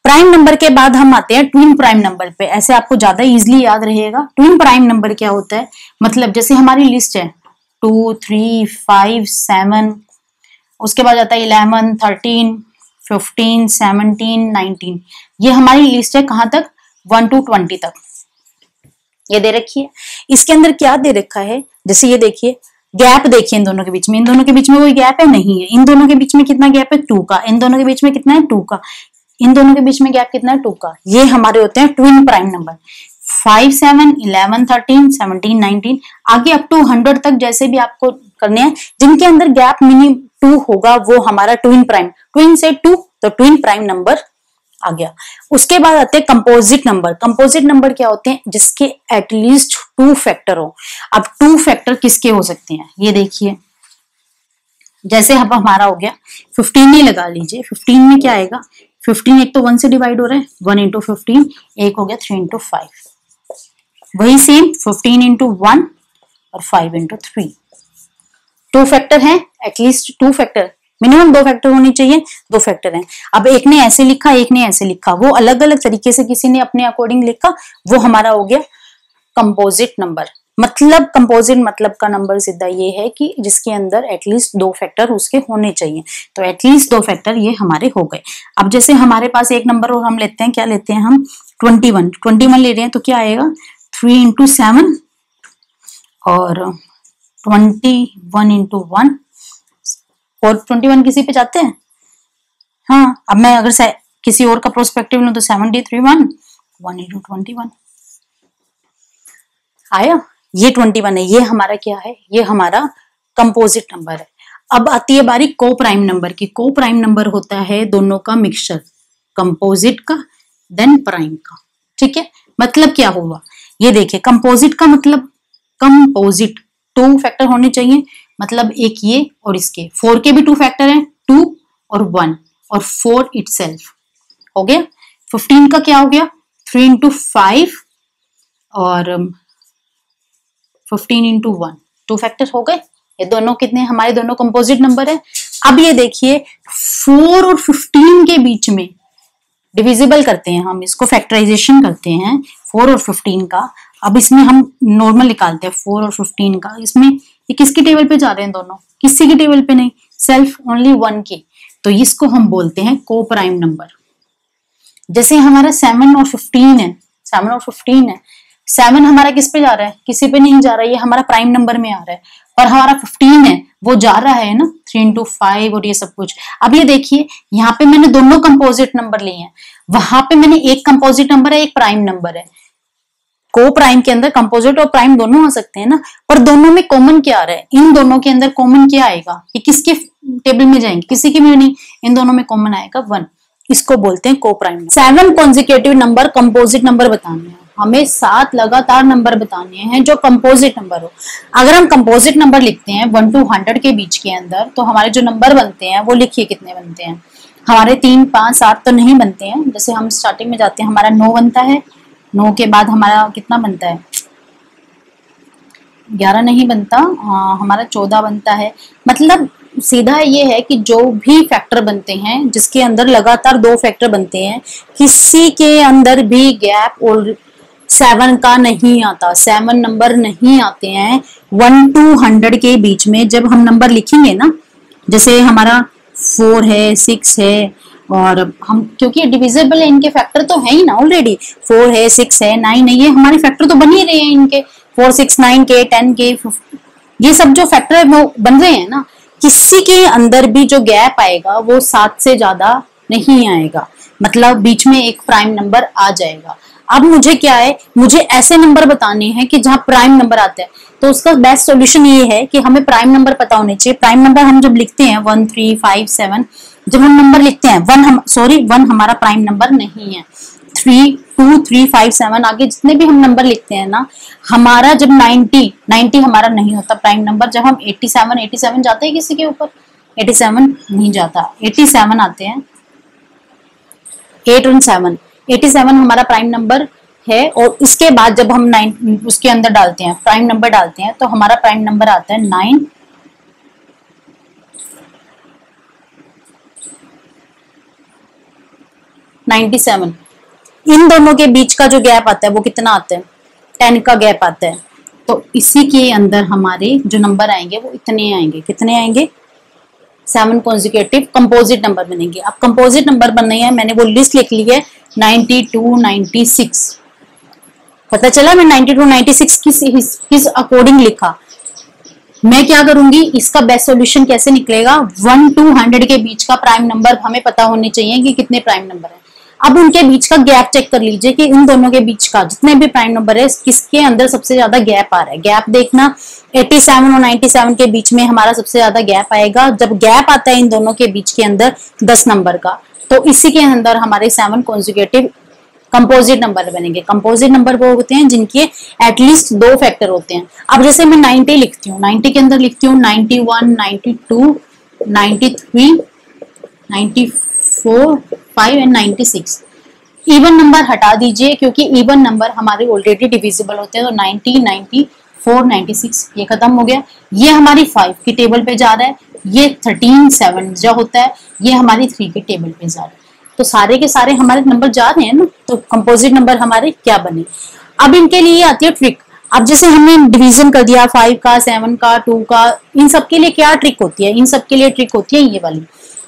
प्राइम नंबर के बाद हम आते हैं ट्विन प्राइम नंबर पे। ऐसे आपको ज्यादा इजीली याद रहेगा। ट्विन प्राइम नंबर क्या होता है, मतलब जैसे हमारी लिस्ट है 2, 3, 5, 7, उसके बाद आता है 11, 13, 15, 17, 19, ये हमारी लिस्ट है कहां तक, 1 to 20 तक, ये दे रखी है। इसके अंदर क्या दे रखा है, जैसे ये देखिए, गैप देखिए इन दोनों के बीच में, इन दोनों के बीच में कोई गैप है, नहीं है। इन दोनों के बीच में कितना गैप है, 2 का। इन दोनों के बीच में कितना है, 2 का। इन दोनों के बीच में गैप कितना है, 2 का। ये हमारे होते हैं ट्विन प्राइम नंबर। 5, 7, 11, 13, 17, 19, आगे अप टू 100 तक जैसे भी आपको करने हैं, जिनके अंदर गैप मिनिमम 2 होगा, वो हमारा ट्विन प्राइम, ट्विन से 2, तो ट्विन प्राइम नंबर आ गया। उसके बाद आते हैं कंपोजिट नंबर। कंपोजिट नंबर क्या होते हैं, जिसके एटलीस्ट 2 फैक्टर हो। अब 2 फैक्टर किसके हो सकते हैं, ये देखिए, जैसे अब हमारा हो गया 15 ही लगा लीजिए। 15 में क्या आएगा, 15 एक तो 1 से डिवाइड हो रहा है, 1 इंटू 15, एक हो गया 3 इंटू 5, वही सेम 15 इंटू 1 और 5 इंटू 3। 2 फैक्टर है, एटलीस्ट 2 फैक्टर, मिनिमम 2 फैक्टर होनी चाहिए, 2 फैक्टर हैं। अब एक ने ऐसे लिखा, एक ने ऐसे लिखा, वो अलग अलग तरीके से किसी ने अपने अकॉर्डिंग लिखा, वो हमारा हो गया कंपोजिट नंबर। मतलब कंपोजिट मतलब का नंबर सीधा ये है कि जिसके अंदर एटलीस्ट 2 फैक्टर उसके होने चाहिए। तो एटलीस्ट 2 फैक्टर ये हमारे हो गए। अब जैसे हमारे पास एक नंबर और हम लेते हैं, क्या लेते हैं हम, 21 ले रहे हैं, तो क्या आएगा, 3 इंटू 7 और 21 इंटू 1 421 किसी पे जाते हैं? हाँ, अब मैं अगर किसी और का प्रोस्पेक्टिव लूं तो 73 1 into 21 आया। ये 21 है, ये हमारा क्या है, ये हमारा कंपोजिट नंबर है। अब आती है बारी को प्राइम नंबर की। को प्राइम नंबर होता है दोनों का मिक्सचर, कंपोजिट का देन प्राइम का। ठीक है, मतलब क्या हुआ ये देखिए, कंपोजिट का मतलब कंपोजिट 2 फैक्टर होने चाहिए, मतलब एक ये और इसके। 4 के भी 2 फैक्टर हैं, 2 और 1 और 4 इटसेल्फ हो गया। 15 का क्या हो गया, 3 into 5 और 15 into 1, 2 फैक्टर हो गए। ये दोनों कितने, हमारे दोनों कंपोजिट नंबर है। अब ये देखिए 4 और 15 के बीच में डिविजिबल करते हैं हम, इसको फैक्टराइजेशन करते हैं 4 और 15 का। अब इसमें हम नॉर्मल निकालते हैं 4 और 15 का। इसमें ये किसकी टेबल पे जा रहे हैं दोनों, किसी की टेबल पे नहीं, सेल्फ ओनली 1 की। तो इसको हम बोलते हैं को प्राइम नंबर। जैसे हमारा 7 और 15 है, 7 और 15 है, 7 हमारा किस पे जा रहा है, किसी पे नहीं जा रहा है, ये हमारा प्राइम नंबर में आ रहा है। और हमारा 15 है वो जा रहा है ना 3 into 5 और ये सब कुछ। अब ये देखिए यहाँ पे मैंने दोनों कंपोजिट नंबर लिए हैं, वहां पे मैंने एक कंपोजिट नंबर है, एक प्राइम नंबर है। को प्राइम के अंदर कंपोजिट और प्राइम दोनों आ सकते हैं ना, पर दोनों में कॉमन क्या आ रहा है, इन दोनों के अंदर कॉमन क्या आएगा, ये किसके टेबल में जाएंगे, किसी के भी नहीं, इन दोनों में कॉमन आएगा 1। इसको बोलते हैं को prime number. 7 consecutive number composite number बताने हैं हमें, 7 लगातार नंबर बताने हैं जो कंपोजिट नंबर हो। अगर हम कंपोजिट नंबर लिखते हैं 1 to 100 के बीच के अंदर, तो हमारे जो नंबर बनते हैं वो लिखिए कितने बनते हैं। हमारे 3 5 7 तो नहीं बनते हैं, जैसे हम स्टार्टिंग में जाते हैं हमारा 9 बनता है, 9 के बाद हमारा कितना बनता है, 11 नहीं बनता, हमारा 14 बनता है। मतलब सीधा ये है कि जो भी फैक्टर बनते हैं जिसके अंदर लगातार 2 फैक्टर बनते हैं, किसी के अंदर भी गैप और 7 का नहीं आता, 7 नंबर नहीं आते हैं 1 to 100 के बीच में। जब हम नंबर लिखेंगे ना, जैसे हमारा 4 है, 6 है, और हम क्योंकि डिविजिबल है, इनके फैक्टर तो है ही ना ऑलरेडी, 4 है, 6 है, 9 है, ये हमारे फैक्टर तो बन ही रहे हैं इनके, 4 6 9 के, 10 के, ये सब जो फैक्टर है वो बन रहे हैं ना। किसी के अंदर भी जो गैप आएगा वो 7 से ज्यादा नहीं आएगा, मतलब बीच में एक प्राइम नंबर आ जाएगा। अब मुझे क्या है, मुझे ऐसे नंबर बताने हैं कि जहां प्राइम नंबर आते हैं, तो उसका बेस्ट सॉल्यूशन ये है कि हमें प्राइम नंबर पता होने चाहिए। प्राइम नंबर हम जब लिखते हैं 1 3 5 7, जब हम नंबर लिखते हैं 1 हमारा प्राइम नंबर नहीं है। 3 2 3 5 7 आगे जितने भी हम नंबर लिखते हैं ना, हमारा जब 90 हमारा नहीं होता प्राइम नंबर। जब हम 87 जाते हैं किसी के ऊपर, 87 नहीं जाता, 87 आते हैं, 8 और 7, 87 हमारा प्राइम नंबर है। और इसके बाद जब हम 9 उसके अंदर डालते हैं, प्राइम नंबर डालते हैं, तो हमारा प्राइम नंबर आता है 9 97। इन दोनों के बीच का जो गैप आता है वो कितना आता है, 10 का गैप आता है। तो इसी के अंदर हमारे जो नंबर आएंगे वो इतने आएंगे, कितने आएंगे, 7 कॉन्जिक्यूटिव कंपोजिट नंबर बनेंगे। अब कंपोजिट नंबर बनने हैं, मैंने वो लिस्ट लिख ली है 92 96। पता चला मैं 92 96 किस अकॉर्डिंग लिखा। मैं क्या करूंगी, इसका बेस्ट सॉल्यूशन कैसे निकलेगा, 1 to 100 के बीच का प्राइम नंबर हमें पता होने चाहिए कि कितने प्राइम नंबर है। अब उनके बीच का गैप चेक कर लीजिए कि इन दोनों के बीच का जितने भी प्राइम नंबर है किसके अंदर सबसे ज्यादा गैप आ रहा है। गैप देखना, 87 और 97 के बीच में हमारा सबसे ज्यादा गैप आएगा। जब गैप आता है इन दोनों के बीच के अंदर 10 नंबर का, तो इसी के अंदर हमारे 7 कॉन्जिक्यूटिव कंपोजिट नंबर बनेंगे। कंपोजिट नंबर वो होते हैं जिनके एटलीस्ट 2 फैक्टर होते हैं। अब जैसे मैं 90 लिखती हूँ, 90 के अंदर लिखती हूँ 91 92 93 94 5 एंड 96। इवन नंबर हटा दीजिए क्योंकि इवन नंबर हमारे ऑलरेडी डिविजिबल होते हैं, तो 90 94 96 ये खत्म हो गया। ये हमारी 5 की टेबल पे जा रहा है, ये 13 7 जो होता है ये हमारी 3 की टेबल पे जा रहा है। तो सारे के सारे हमारे नंबर जा रहे हैं ना, तो कंपोजिट नंबर हमारे क्या बने। अब इनके लिए आती है ट्रिक। अब जैसे हमने डिवीजन कर दिया 5 का, 7 का, 2 का, इन सब के लिए क्या ट्रिक होती है, इन सब के लिए ट्रिक होती है ये वाली।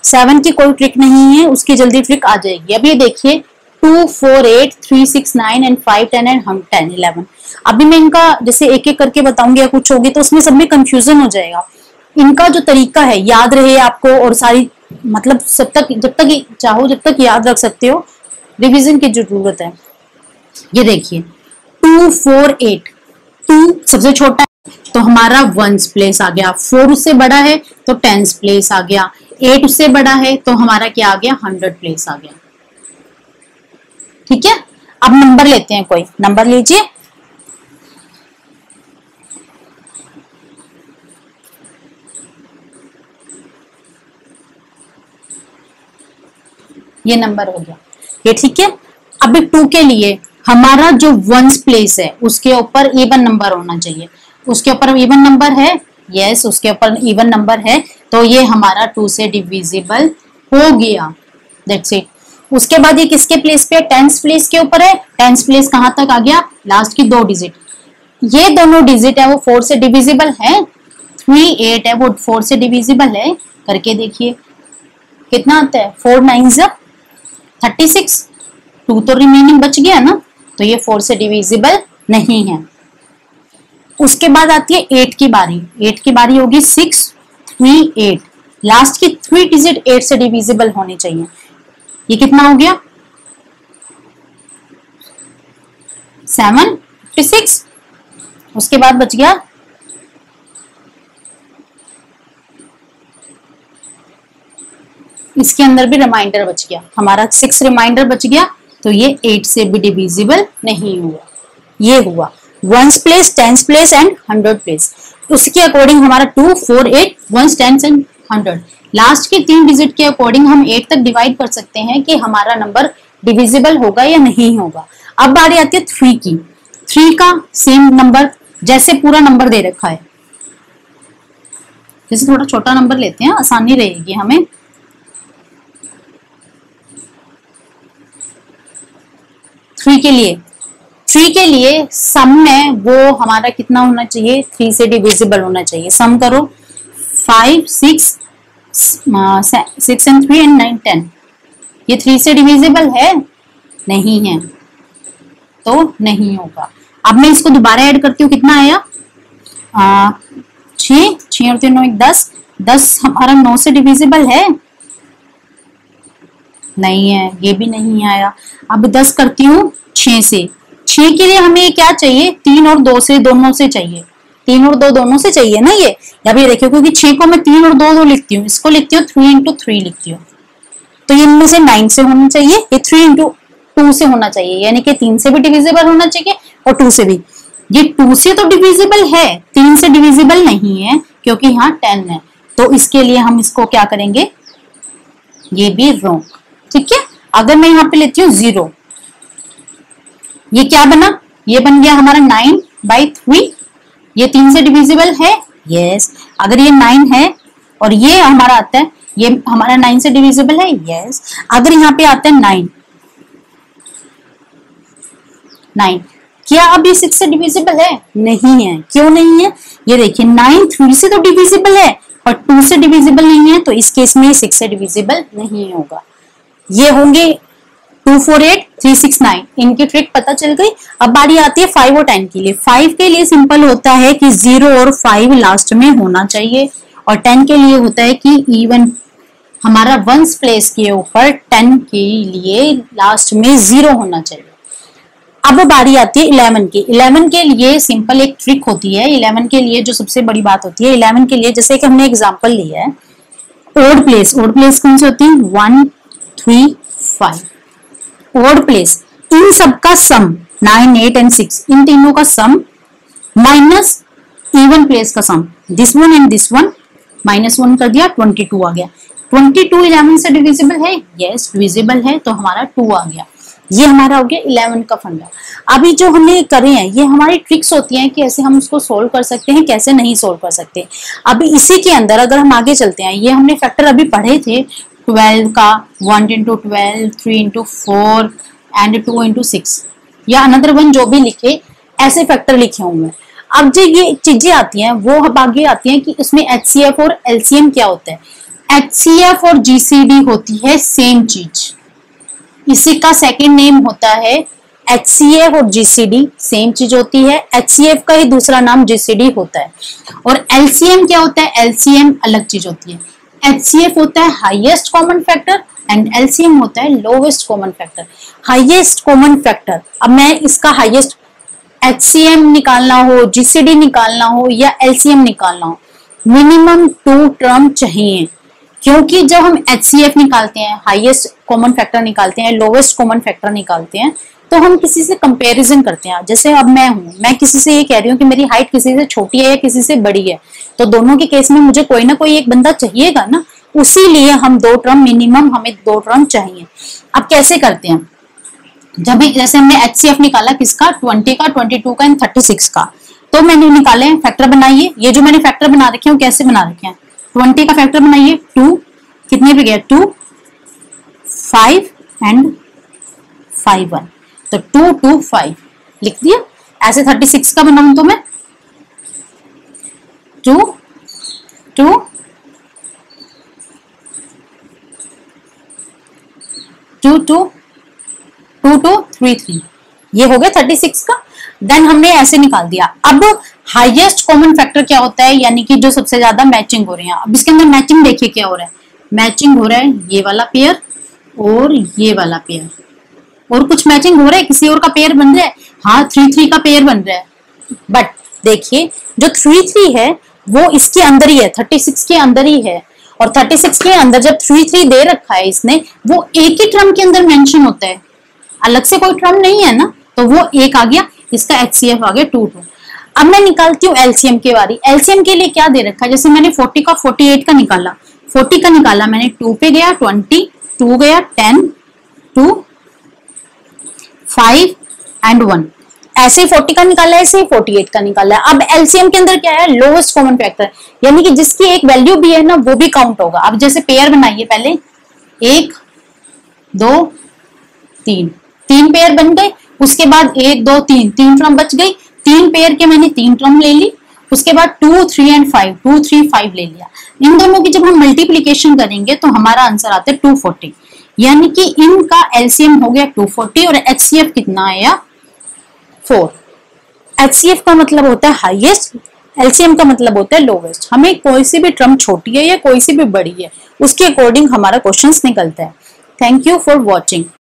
7 की कोई ट्रिक नहीं है, उसकी जल्दी ट्रिक आ जाएगी। अब ये देखिए 2 4 8 3 6 9 एंड 5 10 एंड 10 11। अभी मैं इनका जैसे एक एक करके बताऊंगी या कुछ होगी तो उसमें सब में कंफ्यूजन हो जाएगा। इनका जो तरीका है याद रहे आपको, और सारी मतलब जब तक चाहो जब तक याद रख सकते हो, रिवीजन की जरूरत है। ये देखिए 2 4 8, 2 सबसे छोटा है तो हमारा 1s प्लेस आ गया, 4 उससे बड़ा है तो 10s प्लेस आ गया, 8 उससे बड़ा है तो हमारा क्या आ गया 100 प्लेस आ गया। ठीक है, अब नंबर लेते हैं, कोई नंबर लीजिए। ये नंबर हो गया ये। ठीक है, अभी 2 के लिए हमारा जो 1s प्लेस है उसके ऊपर इवन नंबर होना चाहिए। उसके ऊपर इवन नंबर है, यस उसके ऊपर इवन नंबर है, तो ये हमारा 2 से डिविजिबल हो गया। That's it. उसके बाद ये किसके प्लेस पे, 10s प्लेस के ऊपर है। 10s प्लेस कहां तक आ गया, लास्ट की 2 डिजिट। ये दोनों डिजिट है वो 4 से डिविजिबल है। 3 8 है वो 4 से डिविजिबल है, करके देखिए कितना आता है, 4 9 36, 2 तो रिमेनिंग बच गया ना, तो ये 4 से डिविजिबल नहीं है। उसके बाद आती है 8 की बारी। 8 की बारी होगी 6 3 8, लास्ट की 3 डिजिट 8 से डिविजिबल होनी चाहिए। ये कितना हो गया 7 56। उसके बाद बच गया इसके अंदर भी रिमाइंडर बच गया, हमारा 6 रिमाइंडर बच गया, तो ये 8 से भी डिविजिबल नहीं हुआ। ये हुआ 1s place, 10s place and 100 place. उसके अकॉर्डिंग हमारा 2 4 8 1s 10s एंड 100, लास्ट की 3 डिजिट के अकॉर्डिंग हम 8 तक डिवाइड कर सकते हैं कि हमारा नंबर डिविजिबल होगा या नहीं होगा। अब बारी आती है 3 की। 3 का सेम नंबर, जैसे पूरा नंबर दे रखा है, जैसे थोड़ा छोटा नंबर लेते हैं, आसानी रहेगी हमें। थ्री के लिए सम में वो हमारा कितना होना चाहिए, 3 से डिविजिबल होना चाहिए। सम करो 5 6 6 एंड 3 एंड 9 10। ये 3 से डिविजिबल है, नहीं है, तो नहीं होगा। अब मैं इसको दोबारा ऐड करती हूँ, कितना आया 6 और 3 9 10। 10 हमारा 9 से डिविजिबल है, नहीं है, ये भी नहीं आया। अब 10 करती हूँ 6 से। 6 के लिए हमें क्या चाहिए, 3 और 2 से दोनों से चाहिए, 3 और 2 दोनों से चाहिए ना ये। या भी देखियो, क्योंकि 6 को मैं 3 और 2 लिखती हूँ, इसको लिखती हूँ 3 इंटू 3 लिखती हूँ, तो ये इनमें से 9 से होना चाहिए, ये 3 इंटू 2 से होना चाहिए, यानी कि 3 से भी डिविजिबल होना चाहिए और 2 से भी। ये 2 से तो डिविजिबल है, 3 से डिविजिबल नहीं है, क्योंकि यहाँ 10 है, तो इसके लिए हम इसको क्या करेंगे, ये भी रॉन्ग। ठीक है, अगर मैं यहाँ पे लेती हूँ 0, ये क्या बना, ये बन गया हमारा 9/3। ये 3 से डिविजिबल है, यस। अगर ये 9 है और ये हमारा आता है, ये हमारा 9 से डिविजिबल है, यस। अगर यहाँ पे आता है 9, क्या अब ये 6 से डिविजिबल है, नहीं है। क्यों नहीं है, ये देखिए 9 3 से तो डिविजिबल है और 2 से डिविजिबल नहीं है, तो इस केस में 6 से डिविजिबल नहीं होगा। ये होंगे 2 4 8 3 6 9, इनकी ट्रिक पता चल गई। अब बारी आती है 5 और 10 के लिए। 5 के लिए सिंपल होता है कि 0 और 5 लास्ट में होना चाहिए, और 10 के लिए होता है कि इवन हमारा 1s प्लेस के ऊपर 10 के लिए लास्ट में 0 होना चाहिए। अब बारी आती है 11 की। 11 के लिए सिंपल एक ट्रिक होती है। 11 के लिए जो सबसे बड़ी बात होती है, 11 के लिए जैसे कि हमने एग्जांपल लिया है, ओड प्लेस कौन सी होती है, 1 3 5। ओड प्लेस, इन सबका सम 9 8 एंड 6, इन तीनों का सम माइनस इवन प्लेस का sum, this one and this one, -1 कर दिया, 22 आ गया। 22 11 से डिविजिबल है, यस डिविजिबल है, तो हमारा 2 आ गया। ये हमारा हो गया 11 का फंडा। अभी जो हमने करे हैं ये हमारी ट्रिक्स होती हैं कि ऐसे हम उसको सोल्व कर सकते हैं, कैसे नहीं सोल्व कर सकते। अभी इसी के अंदर अगर हम आगे चलते हैं, ये हमने फैक्टर अभी पढ़े थे 12 का, 1 into 12, 3 into 4 एंड 2 into 6, या अनदर वन जो भी लिखे, ऐसे फैक्टर लिखे होंगे। अब जो ये चीजें आती हैं वो अब आगे आती हैं कि इसमें HCF और LCM क्या होता है। HCF और GCD होती है सेम चीज, इसी का सेकंड नेम होता है HCF और GCD सेम चीज होती है। HCF का ही दूसरा नाम GCD होता है। और LCM क्या होता है? LCM अलग चीज होती है। HCF होता है highest common factor and LCM होता है lowest common factor. Highest common factor, अब मैं इसका हाईएस्ट HCM निकालना हो, GCD निकालना हो या LCM निकालना हो, मिनिमम 2 टर्म चाहिए। क्योंकि जब हम HCF निकालते हैं, हाईएस्ट कॉमन फैक्टर निकालते हैं, लोवेस्ट कॉमन फैक्टर निकालते हैं, तो हम किसी से कंपैरिजन करते हैं। जैसे अब मैं किसी से ये कह रही हूँ कि मेरी हाइट किसी से छोटी है या किसी से बड़ी है, तो दोनों के केस में मुझे कोई ना कोई एक बंदा चाहिएगा ना, उसीलिए हम 2 टर्म मिनिमम, हमें 2 टर्म चाहिए। अब कैसे करते हैं? जब जैसे हमने HCF निकाला किसका? 20 का, 22 का एंड 36 का, तो मैंने निकाले फैक्टर बनाइए। ये जो मैंने फैक्टर बना रखे हैं कैसे बना रखे हैं? 20 का फैक्टर बनाइए 2, कितने पे गया? 2, 5 एंड 5 1, तो 2 2 5 लिख दिया। ऐसे 36 का बनाऊं तो मैं 2 2 2 2 2 2 3 3, ये हो गया 36 का। देन हमने ऐसे निकाल दिया। अब हाईएस्ट कॉमन फैक्टर क्या होता है? यानी कि जो सबसे ज्यादा मैचिंग हो रही है। अब इसके अंदर मैचिंग देखिए क्या हो रहा है। मैचिंग हो रहा है ये वाला पेयर और ये वाला पेयर, और कुछ मैचिंग हो रहा है, किसी और का पेयर बन रहा है। हाँ, 3 3 का पेयर बन रहा है, बट देखिए जो 3 3 है वो इसके अंदर ही है, 36 के अंदर ही है। और 36 के अंदर जब 3 3 दे रखा है इसने, वो एक ही टर्म के अंदर मेंशन होता है, अलग से कोई टर्म नहीं है ना, तो वो एक आ गया, इसका HCF आ गया 2 2। अब मैं निकालती हूँ LCM की बारी। LCM के लिए क्या दे रखा है? जैसे मैंने 40 का 48 का निकाला, 40 का निकाला मैंने, 2 पे गया 20, 2 गया 10, 2 5 एंड 1, ऐसे 40 का निकाला है, ऐसे 48 का निकाला है। अब LCM के अंदर क्या है? लोवेस्ट कॉमन फैक्टर, यानी कि जिसकी एक वैल्यू भी है ना वो भी काउंट होगा। अब जैसे पेयर बनाइए, पहले 1 2 3, 3 पेयर बन गए। उसके बाद 1 2 3, 3 टर्म बच गई। 3 पेयर के मैंने 3 टर्म ले ली। उसके बाद 2 3 एंड 5, 2 3 5 ले लिया। इन दोनों की जब हम मल्टीप्लीकेशन करेंगे तो हमारा आंसर आता है 240, यानी कि इनका LCM हो गया 240 और HCF कितना आया? 4। HCF का मतलब होता है हाईएस्ट, LCM का मतलब होता है लोवेस्ट। हमें कोई सी भी टर्म छोटी है या कोई सी भी बड़ी है, उसके अकॉर्डिंग हमारा क्वेश्चंस निकलता है। Thank you for watching.